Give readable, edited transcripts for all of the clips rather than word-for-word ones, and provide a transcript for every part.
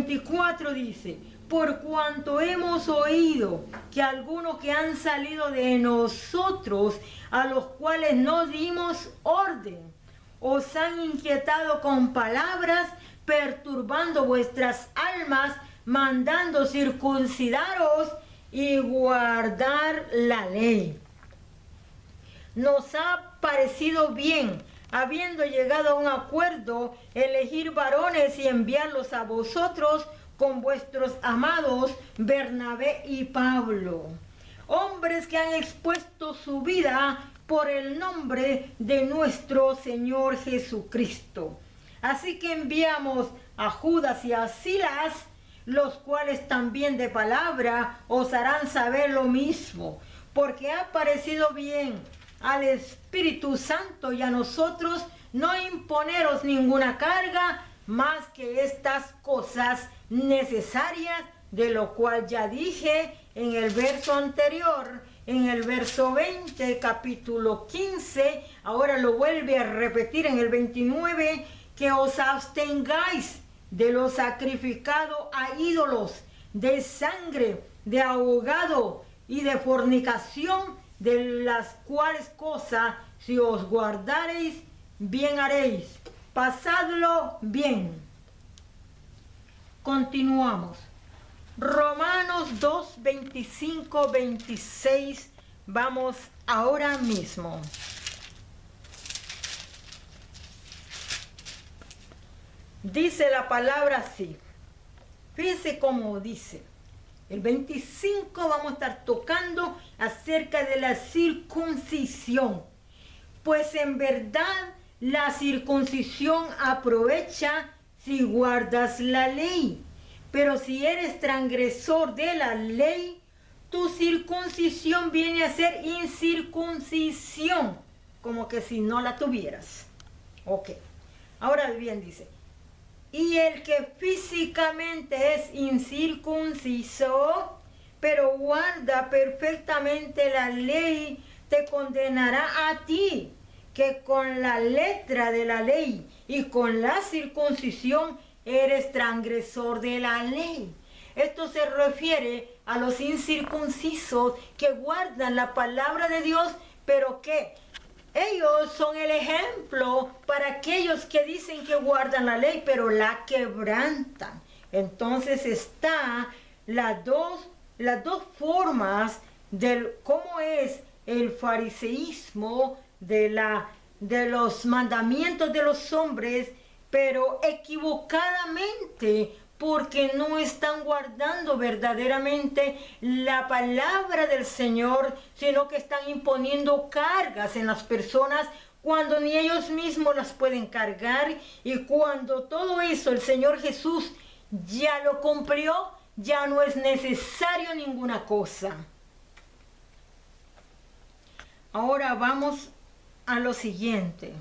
24 dice: por cuanto hemos oído que algunos que han salido de nosotros, a los cuales no dimos orden, os han inquietado con palabras, perturbando vuestras almas, mandando circuncidaros y guardar la ley. Nos ha parecido bien, habiendo llegado a un acuerdo, elegir varones y enviarlos a vosotros con vuestros amados Bernabé y Pablo, hombres que han expuesto su vida por el nombre de nuestro Señor Jesucristo. Así que enviamos a Judas y a Silas, los cuales también de palabra os harán saber lo mismo, porque ha parecido bien al Espíritu Santo y a nosotros no imponeros ninguna carga más que estas cosas necesarias, de lo cual ya dije en el verso anterior, en el verso 20, capítulo 15, ahora lo vuelve a repetir en el 29, que os abstengáis de lo sacrificado a ídolos, de sangre, de ahogado y de fornicación, de las cuales cosas si os guardareis, bien haréis. Pasadlo bien. Continuamos. Romanos 2, 25, 26. Vamos ahora mismo. Dice la palabra así. Fíjense cómo dice. El 25 vamos a estar tocando acerca de la circuncisión. Pues en verdad la circuncisión aprovecha si guardas la ley. Pero si eres transgresor de la ley, tu circuncisión viene a ser incircuncisión, como que si no la tuvieras. Ok. Ahora bien dice, y el que físicamente es incircunciso, pero guarda perfectamente la ley, te condenará a ti, que con la letra de la ley y con la circuncisión eres transgresor de la ley. Esto se refiere a los incircuncisos que guardan la palabra de Dios, pero que ellos son el ejemplo para aquellos que dicen que guardan la ley, pero la quebrantan. Entonces está las dos formas de cómo es el fariseísmo de los mandamientos de los hombres, pero equivocadamente, porque no están guardando verdaderamente la palabra del Señor, sino que están imponiendo cargas en las personas cuando ni ellos mismos las pueden cargar, y cuando todo eso el Señor Jesús ya lo cumplió, ya no es necesario ninguna cosa. Ahora vamos a lo siguiente.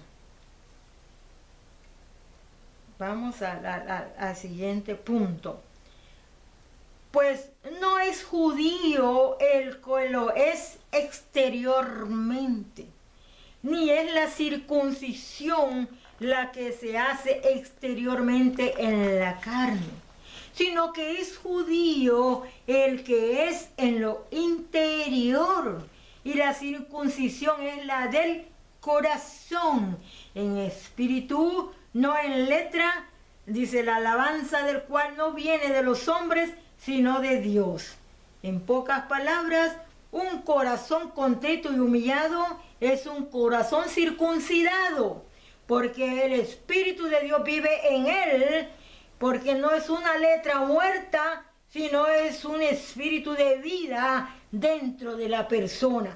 Vamos al siguiente punto. Pues no es judío el que lo es exteriormente, ni es la circuncisión la que se hace exteriormente en la carne, sino que es judío el que es en lo interior, y la circuncisión es la del corazón, en espíritu, no en letra, dice la alabanza del cual no viene de los hombres, sino de Dios. En pocas palabras, un corazón contrito y humillado es un corazón circuncidado, porque el Espíritu de Dios vive en él, porque no es una letra muerta, sino es un espíritu de vida dentro de la persona.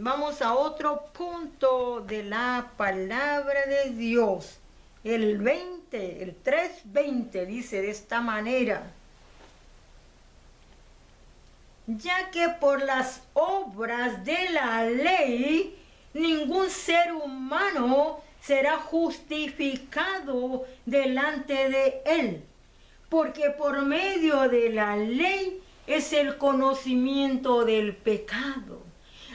Vamos a otro punto de la palabra de Dios. El 3:20 dice de esta manera: ya que por las obras de la ley ningún ser humano será justificado delante de él, porque por medio de la ley es el conocimiento del pecado.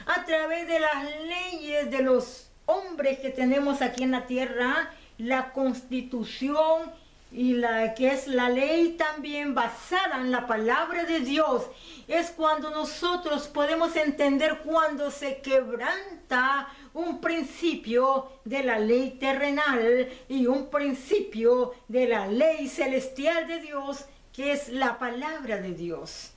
A través de las leyes de los hombres que tenemos aquí en la tierra, la constitución y la que es la ley también basada en la palabra de Dios, es cuando nosotros podemos entender cuando se quebranta un principio de la ley terrenal y un principio de la ley celestial de Dios, que es la palabra de Dios.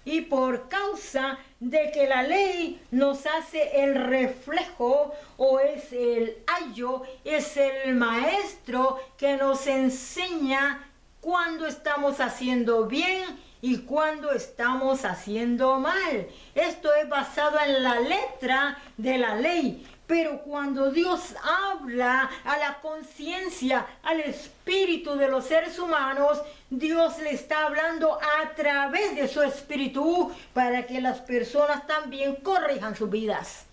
Y por causa de que la ley nos hace el reflejo, o es el ayo, es el maestro que nos enseña cuando estamos haciendo bien y cuando estamos haciendo mal. Esto es basado en la letra de la ley. Pero cuando Dios habla a la conciencia, al espíritu de los seres humanos, Dios le está hablando a través de su espíritu para que las personas también corrijan sus vidas.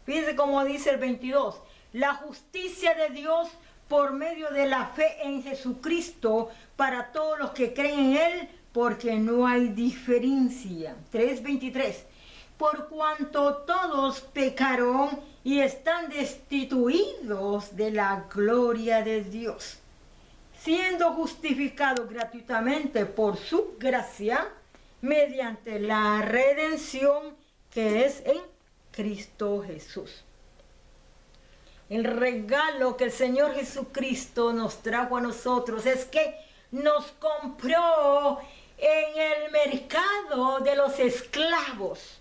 Fíjense cómo dice el 22. La justicia de Dios por medio de la fe en Jesucristo para todos los que creen en Él, porque no hay diferencia. 3:23. Por cuanto todos pecaron y están destituidos de la gloria de Dios, siendo justificados gratuitamente por su gracia, mediante la redención que es en Cristo Jesús. El regalo que el Señor Jesucristo nos trajo a nosotros es que nos compró en el mercado de los esclavos.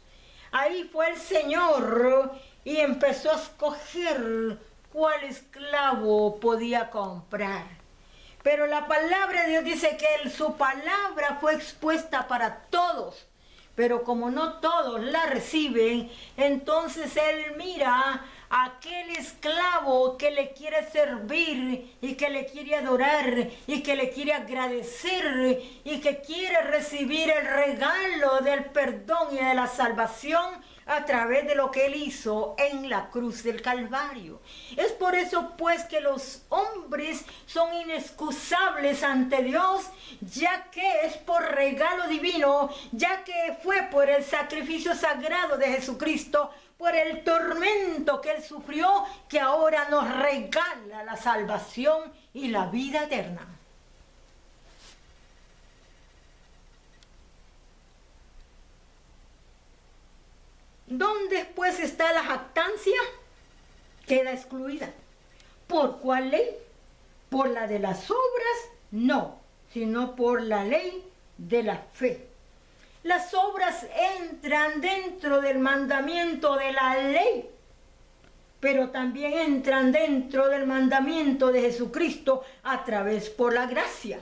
Ahí fue el Señor y empezó a escoger cuál esclavo podía comprar. Pero la palabra de Dios dice que su palabra fue expuesta para todos. Pero como no todos la reciben, entonces Él mira a aquel esclavo que le quiere servir y que le quiere adorar y que le quiere agradecer y que quiere recibir el regalo del perdón y de la salvación a través de lo que Él hizo en la cruz del Calvario. Es por eso pues que los hombres son inexcusables ante Dios, ya que es por regalo divino, ya que fue por el sacrificio sagrado de Jesucristo, por el tormento que Él sufrió, que ahora nos regala la salvación y la vida eterna. ¿Dónde pues está la jactancia? Queda excluida. ¿Por cuál ley? ¿Por la de las obras? No, sino por la ley de la fe. Las obras entran dentro del mandamiento de la ley, pero también entran dentro del mandamiento de Jesucristo a través por la gracia.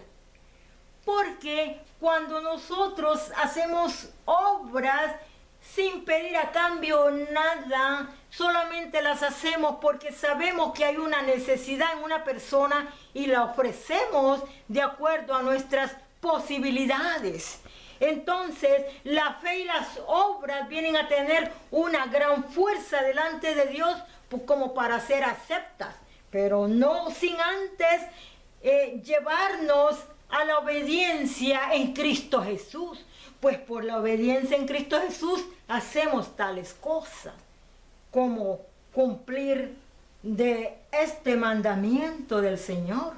Porque cuando nosotros hacemos obras sin pedir a cambio nada, solamente las hacemos porque sabemos que hay una necesidad en una persona y la ofrecemos de acuerdo a nuestras posibilidades. Entonces, la fe y las obras vienen a tener una gran fuerza delante de Dios como para ser aceptas, pero no sin antes llevarnos a la obediencia en Cristo Jesús. Pues por la obediencia en Cristo Jesús hacemos tales cosas, como cumplir de este mandamiento del Señor.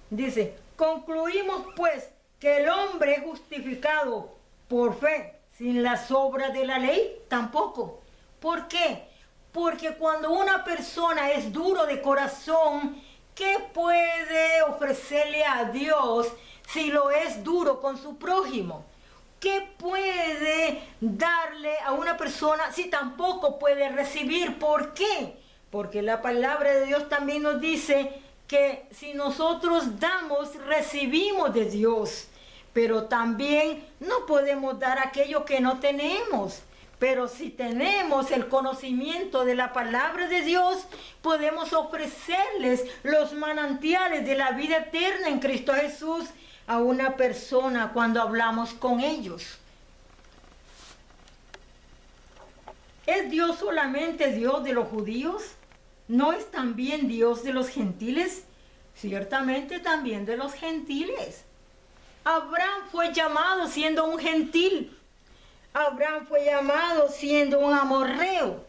Dice, concluimos pues que el hombre es justificado por fe, sin las obras de la ley, tampoco. ¿Por qué? Porque cuando una persona es duro de corazón, ¿qué puede ofrecerle a Dios si lo es duro con su prójimo? ¿Qué puede darle a una persona si tampoco puede recibir? ¿Por qué? Porque la palabra de Dios también nos dice que si nosotros damos, recibimos de Dios. Pero también no podemos dar aquello que no tenemos. Pero si tenemos el conocimiento de la palabra de Dios, podemos ofrecerles los manantiales de la vida eterna en Cristo Jesús a una persona cuando hablamos con ellos. ¿Es Dios solamente Dios de los judíos? ¿No es también Dios de los gentiles? Ciertamente también de los gentiles. Abraham fue llamado siendo un gentil. Abraham fue llamado siendo un amorreo.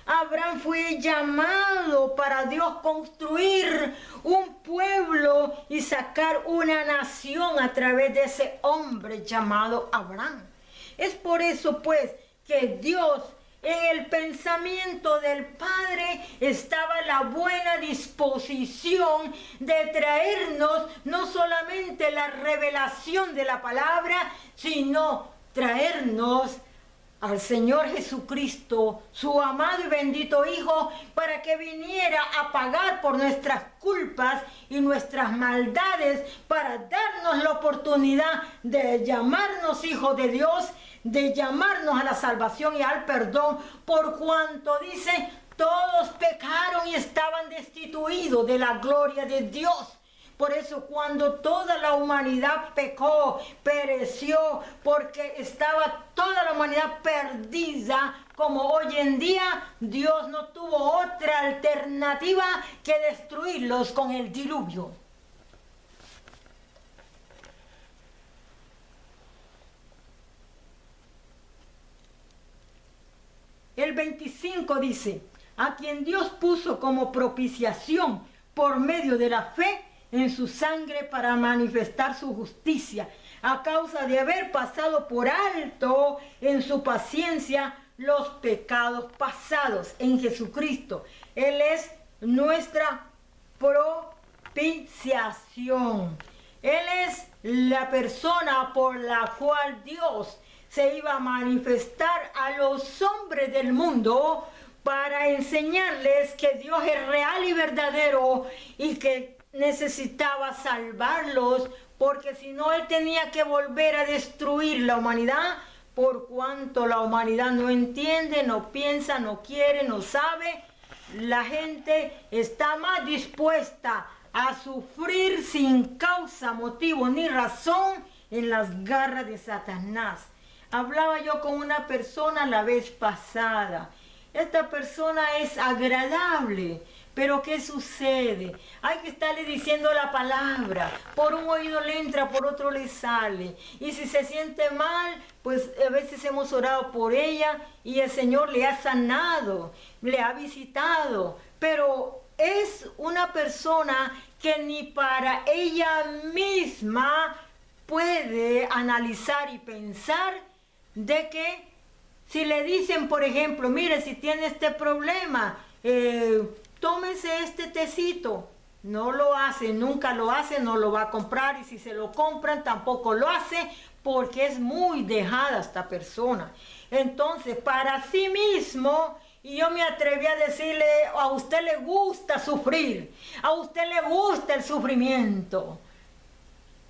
Abraham fue llamado para Dios construir un pueblo y sacar una nación a través de ese hombre llamado Abraham. Es por eso pues que Dios, en el pensamiento del Padre, estaba la buena disposición de traernos no solamente la revelación de la palabra, sino traernos al Señor Jesucristo, su amado y bendito Hijo, para que viniera a pagar por nuestras culpas y nuestras maldades, para darnos la oportunidad de llamarnos hijos de Dios, de llamarnos a la salvación y al perdón, por cuanto dice, todos pecaron y estaban destituidos de la gloria de Dios. Por eso cuando toda la humanidad pecó, pereció, porque estaba toda la humanidad perdida, como hoy en día, Dios no tuvo otra alternativa que destruirlos con el diluvio. El 25 dice, a quien Dios puso como propiciación por medio de la fe en su sangre para manifestar su justicia, a causa de haber pasado por alto en su paciencia los pecados pasados en Jesucristo. Él es nuestra propiciación. Él es la persona por la cual Dios se iba a manifestar a los hombres del mundo para enseñarles que Dios es real y verdadero y que necesitaba salvarlos, porque si no Él tenía que volver a destruir la humanidad, por cuanto la humanidad no entiende, no piensa, no quiere, no sabe. La gente está más dispuesta a sufrir sin causa, motivo ni razón en las garras de Satanás. Hablaba yo con una persona la vez pasada. Esta persona es agradable, pero ¿qué sucede? Hay que estarle diciendo la palabra. Por un oído le entra, por otro le sale. Y si se siente mal, pues a veces hemos orado por ella y el Señor le ha sanado, le ha visitado. Pero es una persona que ni para ella misma puede analizar y pensar de que si le dicen, por ejemplo, mire, si tiene este problema, tómese este tecito. No lo hace, nunca lo hace, no lo va a comprar, y si se lo compran tampoco lo hace, porque es muy dejada esta persona. Entonces, para sí mismo, y yo me atreví a decirle, a usted le gusta sufrir, a usted le gusta el sufrimiento.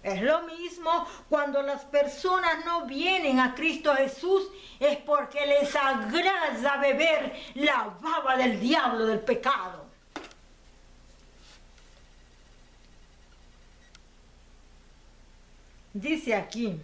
Es lo mismo cuando las personas no vienen a Cristo Jesús, es porque les agrada beber la baba del diablo, del pecado. Dice aquí,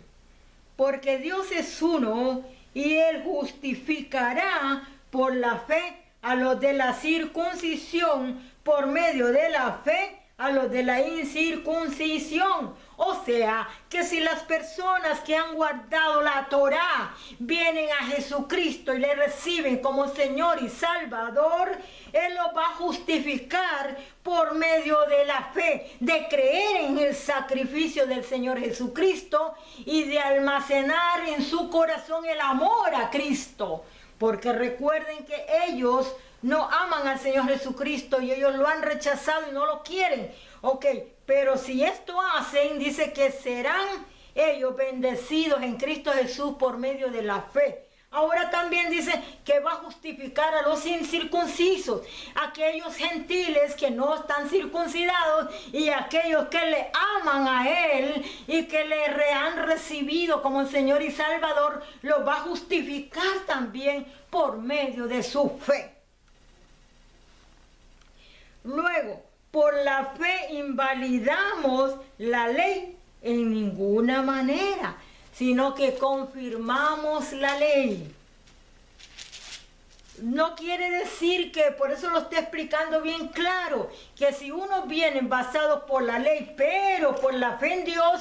porque Dios es uno y Él justificará por la fe a los de la circuncisión, por medio de la fe a los de la incircuncisión. O sea, que si las personas que han guardado la Torá vienen a Jesucristo y le reciben como Señor y Salvador, Él los va a justificar por medio de la fe, de creer en el sacrificio del Señor Jesucristo y de almacenar en su corazón el amor a Cristo. Porque recuerden que ellos no aman al Señor Jesucristo y ellos lo han rechazado y no lo quieren. Ok, pero si esto hacen, dice que serán ellos bendecidos en Cristo Jesús por medio de la fe. Ahora también dice que va a justificar a los incircuncisos, aquellos gentiles que no están circuncidados y aquellos que le aman a Él y que le han recibido como Señor y Salvador, lo va a justificar también por medio de su fe. Luego, por la fe invalidamos la ley en ninguna manera, sino que confirmamos la ley. No quiere decir que, por eso lo estoy explicando bien claro, que si uno viene basado por la ley, pero por la fe en Dios,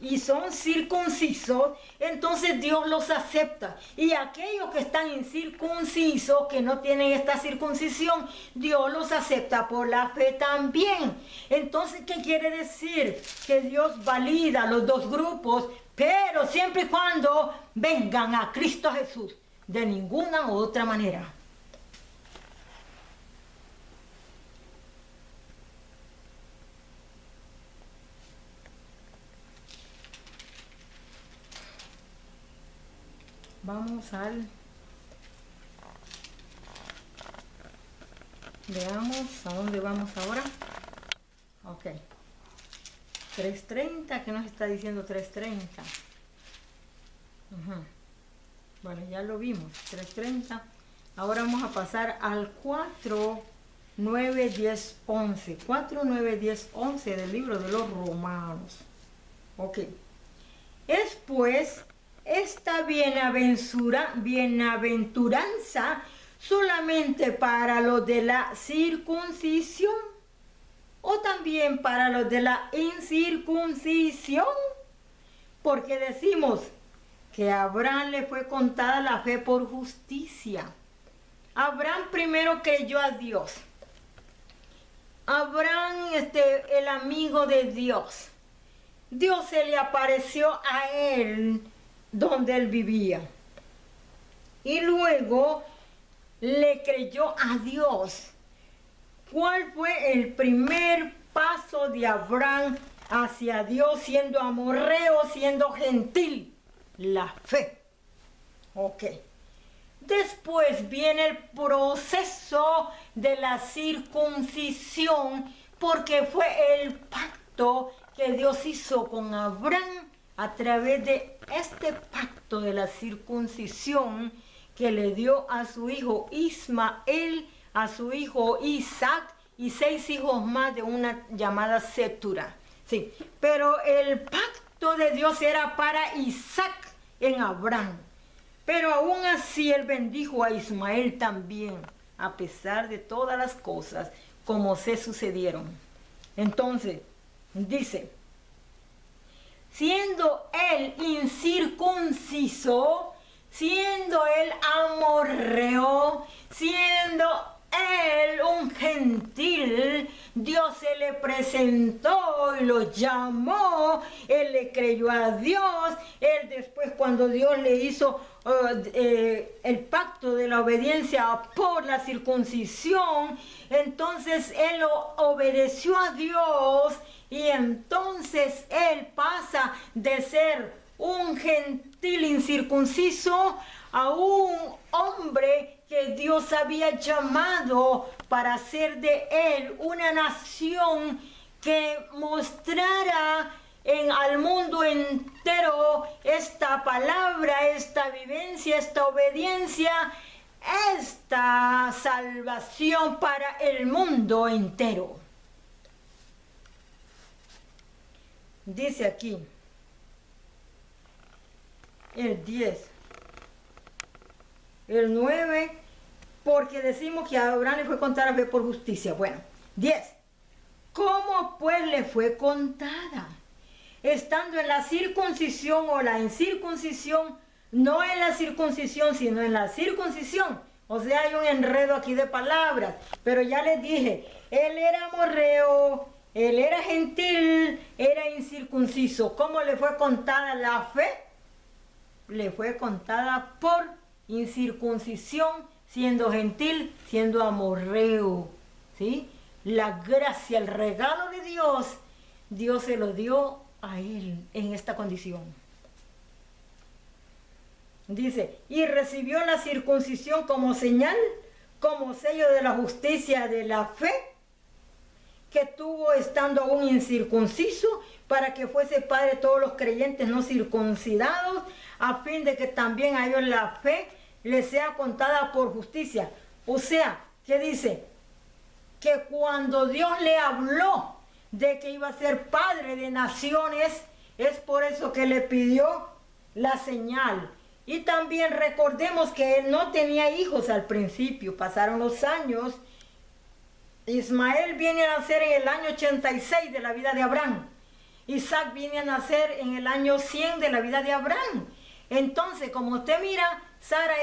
y son circuncisos, entonces Dios los acepta. Y aquellos que están incircuncisos, que no tienen esta circuncisión, Dios los acepta por la fe también. Entonces, ¿qué quiere decir? Que Dios valida los dos grupos, pero siempre y cuando vengan a Cristo Jesús, de ninguna otra manera. Veamos a dónde vamos ahora. Ok. 3:30, ¿qué nos está diciendo 3:30? Bueno, ya lo vimos, 3:30. Ahora vamos a pasar al 4, 9, 10, 11. 4, 9, 10, 11 del libro de los Romanos. Ok. Es pues esta bienaventuranza solamente para los de la circuncisión o también para los de la incircuncisión, porque decimos que a Abraham le fue contada la fe por justicia. Abraham primero creyó a Dios. Abraham, el amigo de Dios. Dios se le apareció a él donde él vivía. Y luego le creyó a Dios. ¿Cuál fue el primer paso de Abraham hacia Dios, siendo amorreo, siendo gentil? La fe. Ok. Después viene el proceso de la circuncisión, porque fue el pacto que Dios hizo con Abraham a través de este pacto de la circuncisión que le dio a su hijo Ismael, a su hijo Isaac y 6 hijos más de una llamada Cetura. Sí, pero el pacto de Dios era para Isaac en Abraham. Pero aún así él bendijo a Ismael también, a pesar de todas las cosas como se sucedieron. Entonces, dice, siendo él incircunciso, siendo él amorreo, siendo él un gentil, Dios se le presentó y lo llamó, él le creyó a Dios, él después cuando Dios le hizo el pacto de la obediencia por la circuncisión, entonces él obedeció a Dios y entonces él pasa de ser un gentil incircunciso a un hombre que Dios había llamado para hacer de él una nación que mostrara al mundo entero esta palabra, esta vivencia, esta obediencia, esta salvación para el mundo entero. Dice aquí, el 10, el 9, porque decimos que a Abraham le fue contada la fe por justicia. Bueno, 10. ¿Cómo pues le fue contada? Estando en la circuncisión o la incircuncisión, no en la circuncisión, sino en la circuncisión. O sea, hay un enredo aquí de palabras. Pero ya les dije, él era amorreo, él era gentil, era incircunciso. ¿Cómo le fue contada la fe? Le fue contada por incircuncisión, siendo gentil, siendo amorreo. ¿Sí? La gracia, el regalo de Dios, Dios se lo dio a él en esta condición. Dice, y recibió la circuncisión como señal, como sello de la justicia de la fe, que tuvo estando aún incircunciso, para que fuese padre de todos los creyentes no circuncidados, a fin de que también a ellos la fe les sea contada por justicia. O sea, ¿qué dice? Que cuando Dios le habló de que iba a ser padre de naciones, es por eso que le pidió la señal. Y también recordemos que él no tenía hijos al principio, pasaron los años. Ismael viene a nacer en el año 86 de la vida de Abraham. Isaac viene a nacer en el año 100 de la vida de Abraham. Entonces, como usted mira, Sara